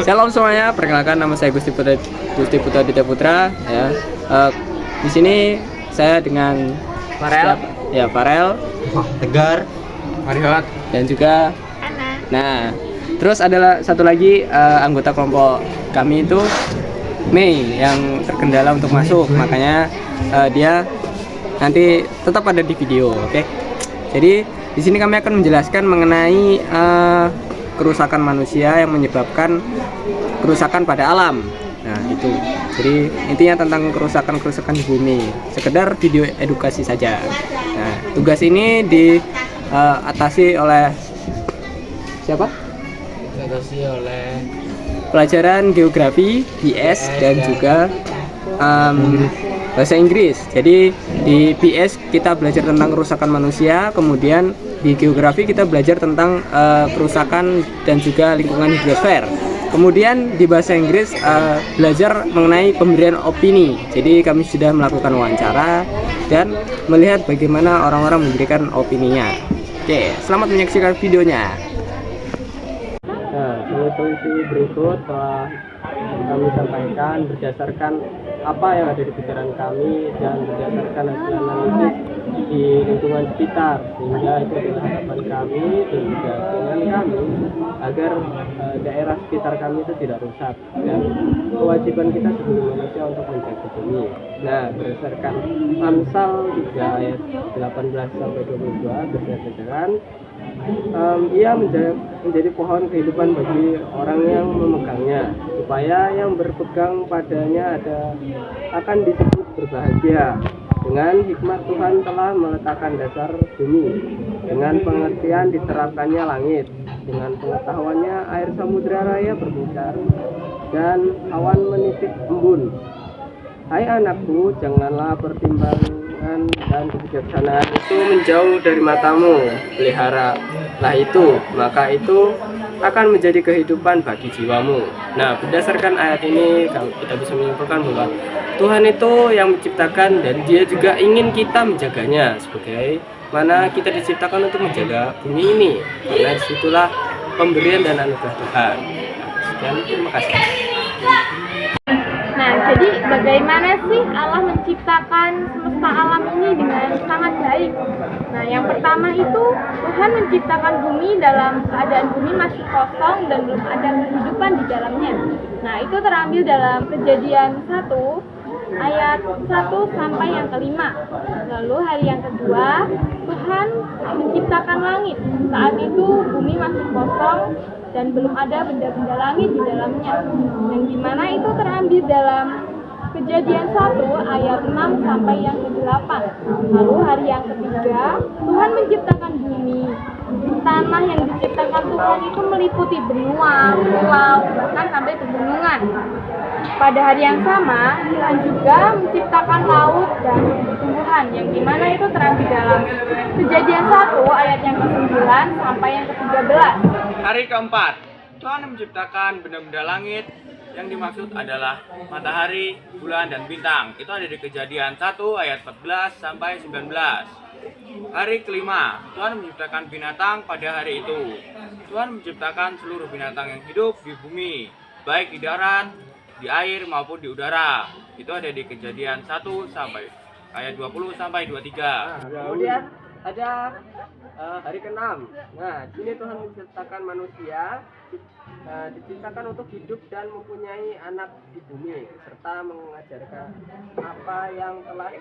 Shalom semuanya, perkenalkan nama saya Gusti Putra Dita Putra ya. Di sini saya dengan Farel, Farel, Tegar, Mariot, dan juga Ana. nah, terus adalah satu lagi anggota kelompok kami itu Mei yang terkendala untuk masuk, makanya dia nanti tetap ada di video, oke? Jadi di sini kami akan menjelaskan mengenai kerusakan manusia yang menyebabkan kerusakan pada alam. Nah itu, jadi intinya tentang kerusakan di bumi. Sekedar video edukasi saja. Nah tugas ini diatasi oleh siapa? diatasi oleh Pelajaran geografi, PS dan juga bahasa Inggris. Jadi di PS kita belajar tentang kerusakan manusia, kemudian di geografi kita belajar tentang kerusakan dan juga lingkungan hidrosfer. Kemudian di bahasa Inggris belajar mengenai pemberian opini. Jadi kami sudah melakukan wawancara dan melihat bagaimana orang-orang memberikan opininya. Oke, selamat menyaksikan videonya. Nah, solusi berikut telah kami sampaikan berdasarkan apa yang ada di pikiran kami dan berdasarkan hasil analisis di lingkungan sekitar, sehingga itu adalah harapan kami dan juga dengan kami agar daerah sekitar kami itu tidak rusak, dan kewajiban kita sebagai manusia untuk menjaga bumi. Nah, berdasarkan Amsal 3 ayat 18 sampai 22 bersederhan, ia menjadi pohon kehidupan bagi orang yang memegangnya, supaya yang berpegang padanya akan disebut berbahagia. Dengan hikmat Tuhan telah meletakkan dasar bumi, dengan pengertian diterapkannya langit, dengan pengetahuannya air samudera raya berputar, dan awan menitik embun. Hai anakku, janganlah pertimbangan dan kebijaksanaan itu menjauh dari matamu, peliharalah itu, maka itu akan menjadi kehidupan bagi jiwamu. Nah, berdasarkan ayat ini kita bisa menyimpulkan bahwa Tuhan itu yang menciptakan dan Dia juga ingin kita menjaganya, sebagai mana kita diciptakan untuk menjaga bumi ini, karena disitulah pemberian dan anugerah Tuhan. Sekian, terima kasih. Nah, jadi bagaimana sih Allah menciptakan semesta alam ini dengan sangat baik? Nah, yang pertama itu Tuhan menciptakan bumi dalam keadaan bumi masih kosong dan belum ada kehidupan di dalamnya. Nah, itu terambil dalam Kejadian 1 ayat 1 sampai yang kelima. Lalu hari yang kedua, Tuhan menciptakan langit. Saat itu bumi masih kosong dan belum ada benda-benda langit di dalamnya. Yang dimana itu terambil dalam Kejadian 1 ayat 6 sampai yang ke-8. Lalu hari yang ketiga, Tuhan menciptakan bumi. Tanah yang diciptakan Tuhan itu meliputi benua, pulau, bahkan sampai pegunungan. Pada hari yang sama, Tuhan juga menciptakan laut dan tumbuhan, yang dimana itu terambil dalam Kejadian 1 ayat yang ke-9 sampai yang ke-13. hari keempat. Tuhan menciptakan benda-benda langit. Yang dimaksud adalah matahari, bulan, dan bintang. Itu ada di Kejadian 1 ayat 14 sampai 19. Hari kelima, Tuhan menciptakan binatang pada hari itu. Tuhan menciptakan seluruh binatang yang hidup di bumi, baik di darat, di air, maupun di udara. Itu ada di Kejadian 1 sampai ayat 20 sampai 23. Kemudian ada hari ke-6. Nah, di sini Tuhan menciptakan manusia, diciptakan untuk hidup dan mempunyai anak di bumi, serta mengajarkan apa yang telah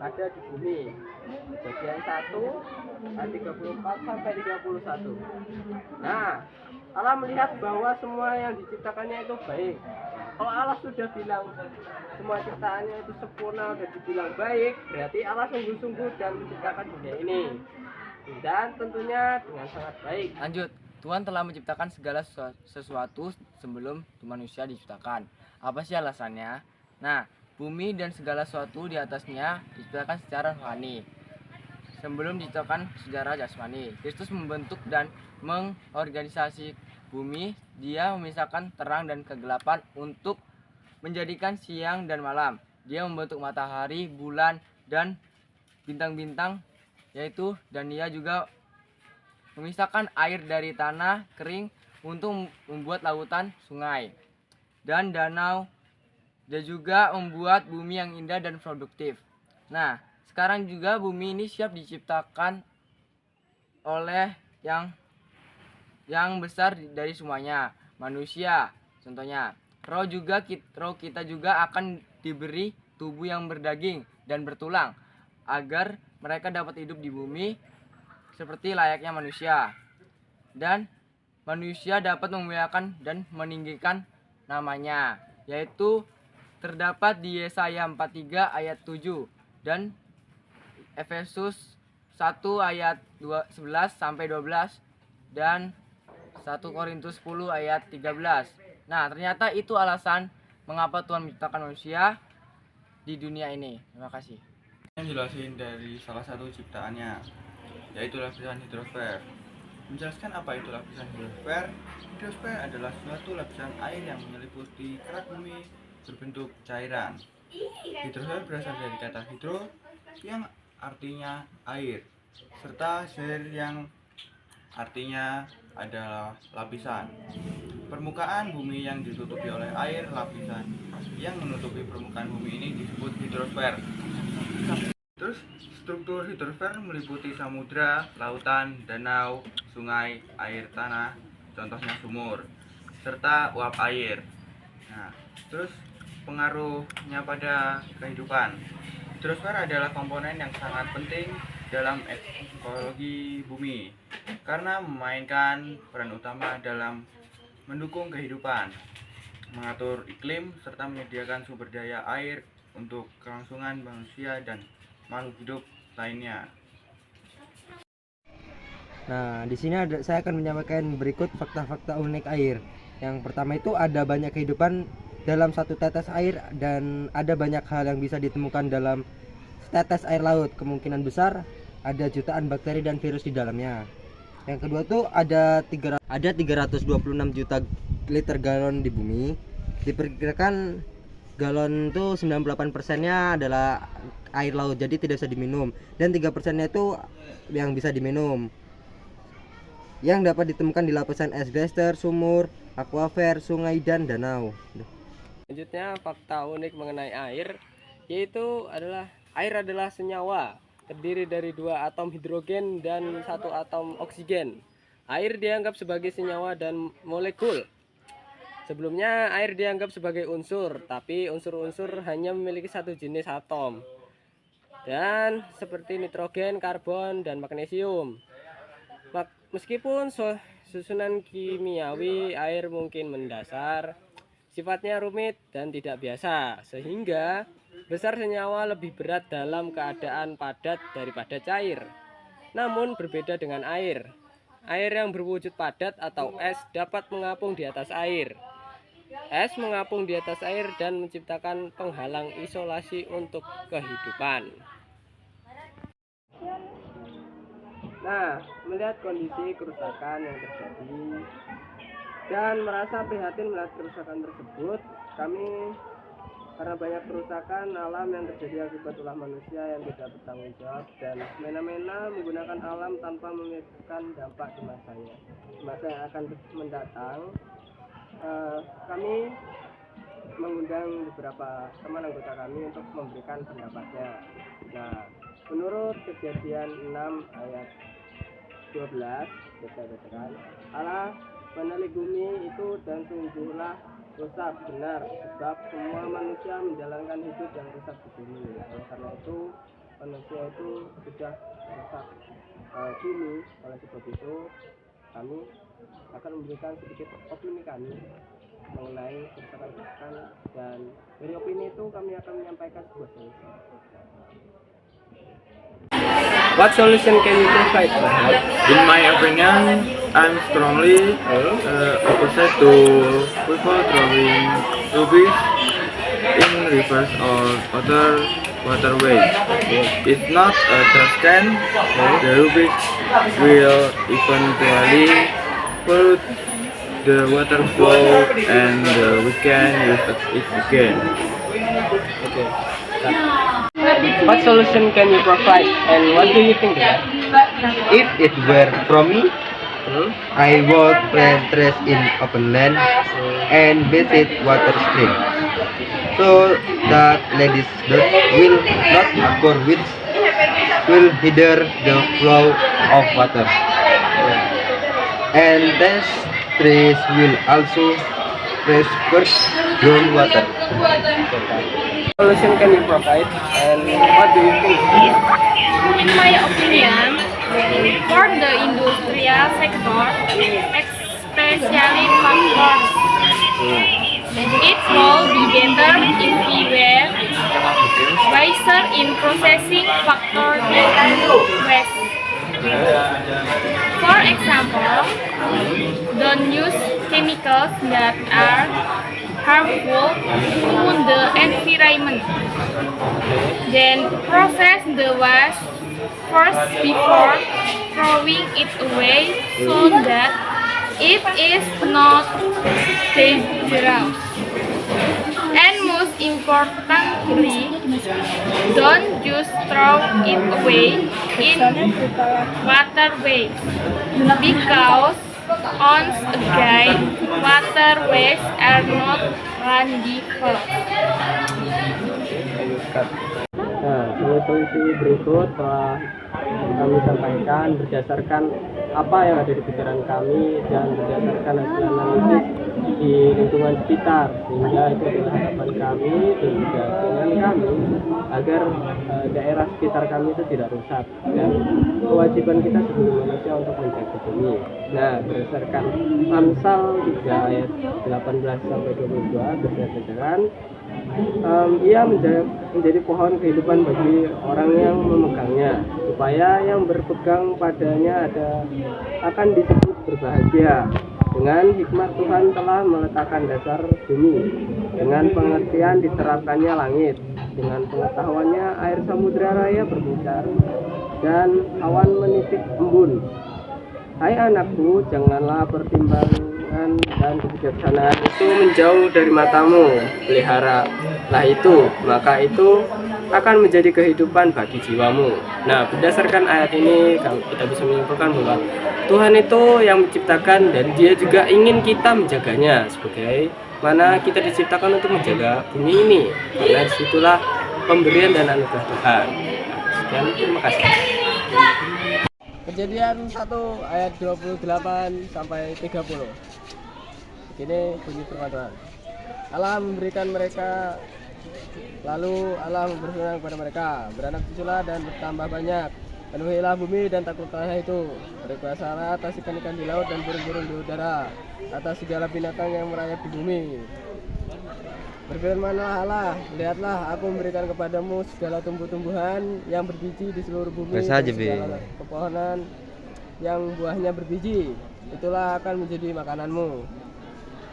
ada di bumi. Kejadian 1 ayat 34 sampai 31. Nah, Allah melihat bahwa semua yang diciptakannya itu baik. Kalau Allah sudah bilang semua ciptaannya itu sempurna dan dibilang baik, berarti Allah sungguh-sungguh dan menciptakan dunia ini, dan tentunya dengan sangat baik. Lanjut, Tuhan telah menciptakan segala sesuatu sebelum manusia diciptakan. Apa sih alasannya? Nah, bumi dan segala sesuatu di atasnya diciptakan secara rohani, sebelum diciptakan secara jasmani. Kristus membentuk dan mengorganisasi bumi. Dia memisahkan terang dan kegelapan untuk menjadikan siang dan malam. Dia membentuk matahari, bulan, dan bintang-bintang, dan Dia juga memisahkan air dari tanah kering untuk membuat lautan, sungai, dan danau, dan juga membuat bumi yang indah dan produktif. Nah, sekarang juga bumi ini siap diciptakan oleh yang besar dari semuanya, manusia. Contohnya, roh kita juga akan diberi tubuh yang berdaging dan bertulang agar mereka dapat hidup di bumi seperti layaknya manusia. Dan manusia dapat memuliakan dan meninggikan namanya, yaitu terdapat di Yesaya 43 ayat 7 dan Efesus 1 ayat 11 sampai 12 dan 1 Korintus 10 ayat 13. Nah, ternyata itu alasan mengapa Tuhan menciptakan manusia di dunia ini. Terima kasih. Jelasin dari salah satu ciptaannya, yaitu lapisan hidrosfer. Menjelaskan apa itu lapisan hidrosfer? Hidrosfer adalah suatu lapisan air yang menyelimuti kerak bumi berbentuk cairan. Hidrosfer berasal dari kata hidro yang artinya air, serta sfer yang artinya adalah lapisan. Permukaan bumi yang ditutupi oleh air, lapisan yang menutupi permukaan bumi ini disebut hidrosfer. Terus struktur hidrosfer meliputi samudra, lautan, danau, sungai, air tanah, contohnya sumur, serta uap air. Nah, terus pengaruhnya pada kehidupan. Hidrosfer adalah komponen yang sangat penting dalam ekologi bumi karena memainkan peran utama dalam mendukung kehidupan, mengatur iklim, serta menyediakan sumber daya air untuk kelangsungan manusia dan makhluk hidup lainnya. Nah, di sini saya akan menyampaikan berikut fakta-fakta unik air. Yang pertama itu ada banyak kehidupan dalam satu tetes air dan ada banyak hal yang bisa ditemukan dalam tetes air laut. Kemungkinan besar ada jutaan bakteri dan virus di dalamnya. Yang kedua tuh ada 326 juta liter galon di bumi. Diperkirakan galon itu 98%-nya adalah air laut, jadi tidak bisa diminum, dan 3%-nya itu yang bisa diminum, yang dapat ditemukan di lapisan es gletser, sumur, akuafer, sungai, dan danau. Selanjutnya fakta unik mengenai air, yaitu air adalah senyawa terdiri dari 2 atom hidrogen dan 1 atom oksigen. Air dianggap sebagai senyawa dan molekul. Sebelumnya air dianggap sebagai unsur, tapi unsur-unsur hanya memiliki satu jenis atom, dan seperti nitrogen, karbon, dan magnesium. Meskipun susunan kimiawi air mungkin mendasar, sifatnya rumit dan tidak biasa, sehingga besar senyawa lebih berat dalam keadaan padat daripada cair. Namun berbeda dengan air. Air yang berwujud padat atau es dapat mengapung di atas air. Es mengapung di atas air dan menciptakan penghalang isolasi untuk kehidupan. Nah, melihat kondisi kerusakan yang terjadi dan merasa prihatin melihat kerusakan tersebut, kami karena banyak kerusakan alam yang terjadi akibat ulah manusia yang tidak bertanggung jawab dan semena-mena menggunakan alam tanpa memikirkan dampak di masa yang akan mendatang. Kami mengundang beberapa teman anggota kami untuk memberikan pendapatnya. Nah, menurut Kejadian 6 ayat 12, katakan Allah menelik bumi itu dan sungguhlah rusak, benar, sebab semua manusia menjalankan hidup yang rusak di bumi. Oleh karena itu manusia itu sudah rusak bumi. Oleh sebab itu kami akan memberikan sedikit opini kami mengenai kerusakan, dan dari opini itu kami akan menyampaikan sebuah solusi. What solution can you provide? In my opinion, I'm strongly opposite to people throwing rubbish in rivers or other waterways. It's not a trash can. The rubbish will eventually pollute the water flow and we can use it again. Okay. What solution can you provide and what do you think? If it were from me, I walk plant trees in open land and visit water stream, so that ladies dot will not occur which will hinder the flow of water. And these trees will also preserve groundwater. Solution can you provide, and what do you think? In my opinion, for the industrial sector, especially factors, it will be better if we were wiser in processing factor waste. For example, don't use chemicals that are harmful to the environment. Then process the waste first before throwing it away so that it is not dangerous. And most importantly, don't just throw it away in waterways, because once again, waterways are not randifer. Nah, solusi berikut telah kami sampaikan berdasarkan apa yang ada di pikiran kami dan berdasarkan hasil analisis di lingkungan sekitar, sehingga itu adalah harapan kami dan juga dengan kami agar daerah sekitar kami itu tidak rusak, dan kewajiban kita sebagai manusia untuk menjaga bumi. Nah, berdasarkan Amsal 3 ayat 18 sampai 22 bersederhan, ia menjadi pohon kehidupan bagi orang yang memegangnya, supaya yang berpegang padanya akan disebut berbahagia. Dengan hikmat Tuhan telah meletakkan dasar bumi, dengan pengertian diterapkannya langit, dengan pengetahuannya air samudera raya berbicara, dan awan menitik embun. Hai anakku, janganlah pertimbangan dan kebijaksanaan itu menjauh dari matamu, peliharalah itu, maka itu akan menjadi kehidupan bagi jiwamu. Nah, berdasarkan ayat ini kita bisa menyimpulkan bahwa Tuhan itu yang menciptakan, dan Dia juga ingin kita menjaganya, sebagai mana kita diciptakan untuk menjaga bumi ini, karena disitulah pemberian dan anugerah Tuhan. Sekian, terima kasih. Kejadian 1 ayat 28 sampai 30. Ini bunyi firman Tuhan. Allah memberikan mereka, lalu Allah berfirman kepada mereka, beranak cuculah dan bertambah banyak, penuhilah bumi dan taklukkanlah itu, berkuasalah atas ikan-ikan di laut dan burung-burung di udara, atas segala binatang yang merayap di bumi. Berfirmanlah Allah, lihatlah aku memberikan kepadamu segala tumbuh-tumbuhan yang berbiji di seluruh bumi, dan segala pepohonan yang buahnya berbiji, itulah akan menjadi makananmu.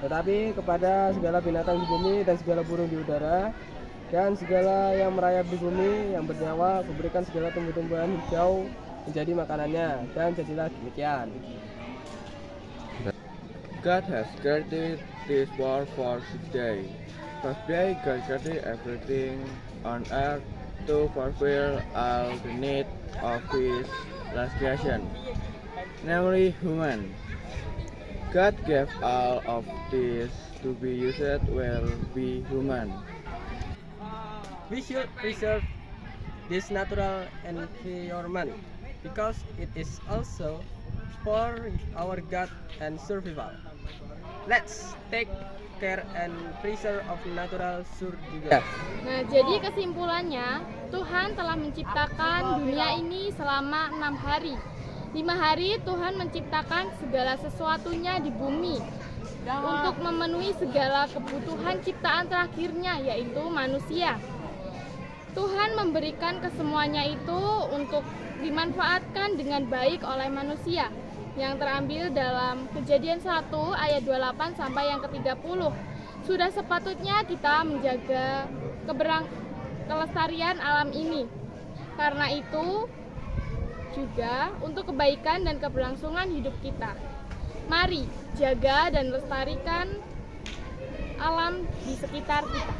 Tetapi kepada segala binatang di bumi dan segala burung di udara dan segala yang merayap di bumi yang bernyawa, kuberikan segala tumbuh-tumbuhan hijau menjadi makanannya, dan jadilah demikian. God has created this world for 6 days. First day, God created everything on earth to fulfill all the needs of His last creation, namely human. God gave all of this to be used while we human. We should preserve this natural environment because it is also for our good and survival. Let's take care and preserve of natural juga. Nah, jadi kesimpulannya, Tuhan telah menciptakan dunia ini selama 6 hari. 5 hari Tuhan menciptakan segala sesuatunya di bumi untuk memenuhi segala kebutuhan ciptaan terakhirnya, yaitu manusia. Tuhan memberikan kesemuanya itu untuk dimanfaatkan dengan baik oleh manusia, yang terambil dalam Kejadian 1 ayat 28 sampai yang ke-30. Sudah sepatutnya kita menjaga kelestarian alam ini. Karena itu juga untuk kebaikan dan keberlangsungan hidup kita. Mari jaga dan lestarikan alam di sekitar kita.